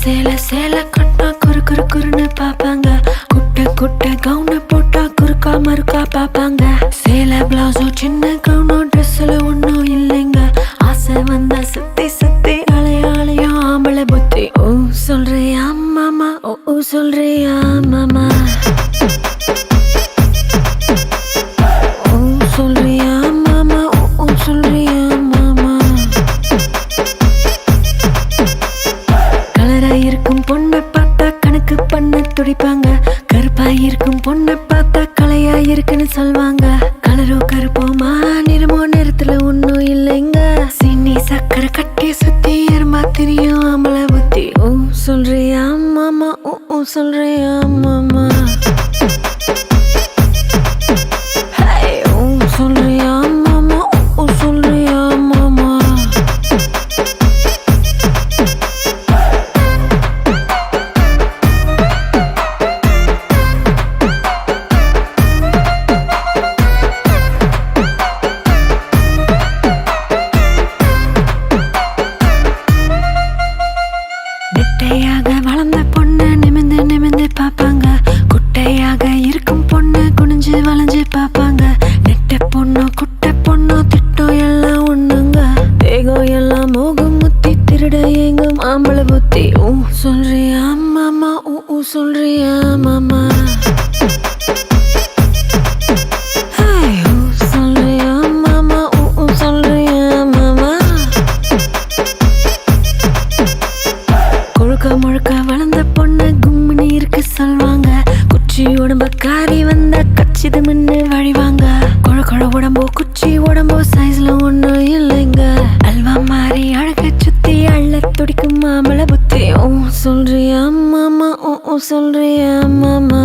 சேல சேல கட்டா குறு குறு குறுன்னு பாப்பாங்க. குட்டை குட்டை கவுன போட்டா குறுக்கா மறுக்கா பாப்பாங்க. சேல பிளவுஸோ சின்ன கவுனோ ட்ரெஸ்ல ஒன்னும் இல்லைங்க. ஆசை வந்தா சுத்தி சுத்தி அலையாளையோ ஆம்பளை புத்தி. ஓ சொல்றியா மாமா, ஓ சொல்றியா மாமா, ஓ சொல்றியா மாமா, ஓ சொல்றியா மாமா. கலராயிருக்கும் பொண்ணை பார்த்தா கணக்கு பண்ண துடிப்பாங்க. கருப்பாயிருக்கும் பொண்ணை பார்த்தா கலையாயிருக்குன்னு சொல்வாங்க. கலரோ கருப்போமா நிறமோ நிறத்துல ஒன்னும் இல்லைங்க. சீனி சக்கரை கட்டி சுத்தி எறும்பா தெரியும் ஆம்பளை புத்தி. ஓ சொல்றியா மாமா, ஓ சொல்றியா மாமா, ஓ சொல்றியா மாமா, ஓ சொல்றியா மாமா. நெட்டையாக வளர்ந்த பொண்ணு நிமிந்து நிமிந்து பாப்பாங்க. குட்டையாக இருக்கும் பொண்ணு குனிஞ்சு வளைஞ்சு பாப்பாங்க. நெட்ட பொண்ணோ குட்டை பொண்ணோ திட்டம் எல்லாம் ஒண்ணுங்க. தேகம் எல்லாம் மோகம் முத்தி திருட எங்கும் ஆம்பளை புத்தி. ஓ சொல்றியா மாமா, ஓ சொல்றியா மாமா, ஓ சொல்றியா மாமா, ஓ சொல்றியா மாமா. கொழுக்க முழுக்க வளர்ந்த பொண்ணு கும்மினி இருக்கு சொல்வாங்க. குச்சி உடம்ப காரி வந்தா கச்சிது மின்னு வழிவாங்க. கொழ கொழ உடம்போ குச்சி உடம்போ சைஸ்ல ஒன்னும் இல்லைங்க. அல்வா மாறி அழக சுத்தி அள்ள துடிக்கும் மாமள புத்தி. ஓ சொல்றியா மாமா, ஓ சொல்றியா மாமா,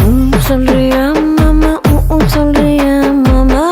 ஓ சொல்றியா மாமா, ஓ சொல்றியா மாமா.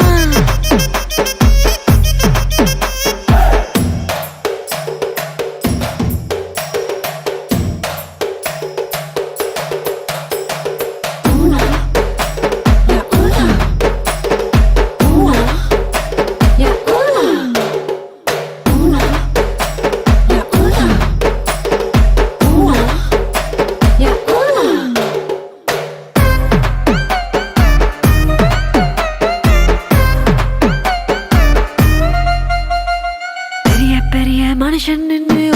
பெரிய மனுஷன்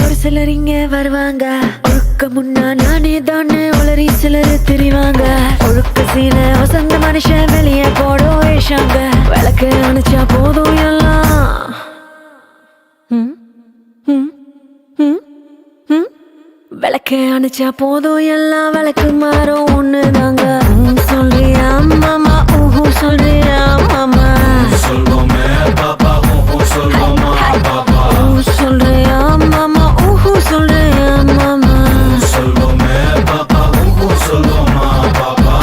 ஒரு சிலர் இங்க வருவாங்க. ஒழுக்க முன்னா நானே தானே உளறி சிலர் திரிவாங்க. ஒழுக்க சீல வசந்த மனுஷன் வெளியே போடும் வேஷாங்க. விளக்கு அணைச்சா போதும் எல்லாம் விளக்கு அணைச்சா போதும் எல்லாம் விளக்கு மாறும் ஒண்ணுதாங்க. சொல்றியா மாமா, ஓ சொல்றியா மாமா, சொல்வோமே பாப்பா, ஓ சொல்வோமா பாப்பா, சொல்றியா மாமா, ஓ சொல்றியா மாமா, சொல்வோமே பாப்பா, ஓ சொல்வோமா பாப்பா.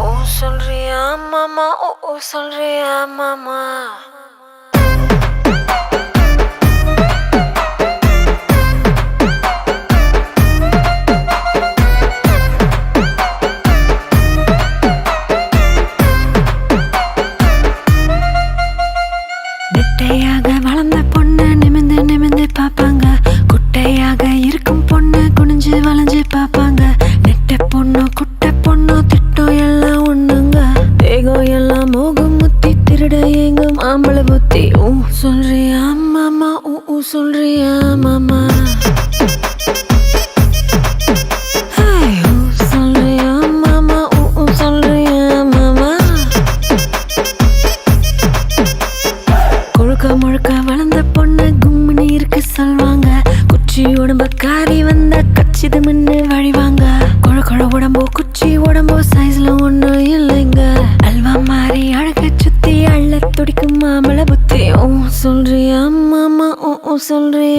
ஓ சொல்றியா மாமா, ஓ சொல்றியா மாமா. நெட்டையாக வளர்ந்த பொண்ணு நிமிந்து நிமிந்து பாப்பாங்க. குட்டையாக இருக்கும் பொண்ணு குனிஞ்சு வளைஞ்சு பாப்பாங்க. நெட்ட பொண்ணோ குட்டை பொண்ணோ திட்டம் எல்லாம் ஒண்ணுங்க. தேகம் எல்லாம் மோகம் முத்தி திருட எங்கும் ஆம்பளை புத்தி. ஓ சொல்றியா மாமா, ஓ சொல்றியா மாமா, ஓ சொல்றியா மாமா, ஓ சொல்றியா மாமா. கொழுக்க முழுக்க வளர்ந்த பொண்ணு கும்மினி இருக்கு சொல்வாங்க. குச்சி உடம்ப காரி வந்தா கச்சிது மின்னு வழிவாங்க. கொழ கொழ உடம்போ குச்சி உடம்போ சைஸ்ல ஒன்னும் இல்லைங்க. அல்வா மாறி அழக சுத்தி அள்ள துடிக்கும் மாமள புத்தி. ஓ சொல்றியா மாமா, ஓ சொல்றியா